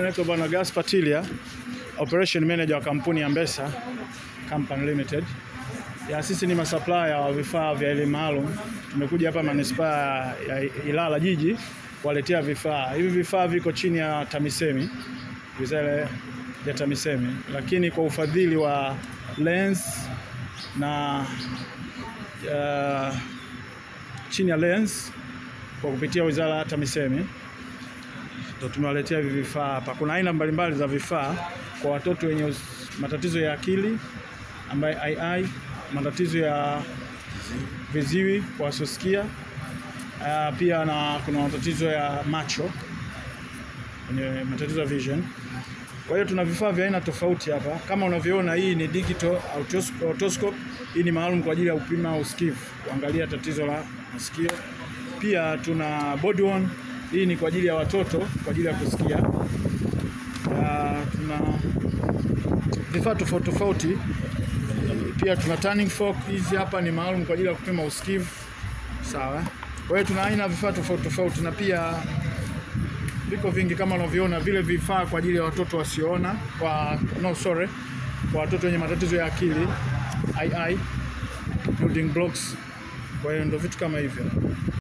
Naitwa Bwana Gaspar Tilia, Operation Manager wa kampuni ya Mbesa Company Limited. Sisi ni supplier wa vifaa vya elimu maalum. Tumekuja hapa manispaa ya Ilala jiji kuwaletea vifaa. Hivi vifaa viko chini ya TAMISEMI, wizara ya TAMISEMI, lakini kwa ufadhili wa Lens na chini ya Lens kwa kupitia wizara ya TAMISEMI ndio tumewaletea hivi vifaa hapa. Kuna aina mbalimbali za vifaa kwa watoto wenye matatizo ya akili ambaye AI, matatizo ya viziwi kwa wasiosikia, pia kuna matatizo ya macho, matatizo ya vision. Kwa hiyo tuna vifaa vya aina tofauti hapa. Kama unavyoona, hii ni digital otoscope. Hii ni maalum kwa ajili ya kupima usikivu, kuangalia tatizo la masikio. Pia tuna body worn. Hii ni kwa ajili ya watoto, kwa ajili ya kusikia. Tuna vifaa tofauti tofauti. Pia tuna turning fork. Hizi hapa ni maalum kwa ajili ya kupima usikivu. Sawa. Kwa hiyo tuna aina vifaa tofauti tofauti, na pia viko vingi kama unavyoona, vile vifaa kwa ajili ya watoto wasioona, kwa watoto wenye matatizo ya akili, AI, building blocks. Kwa hiyo ndio vitu kama hivyo.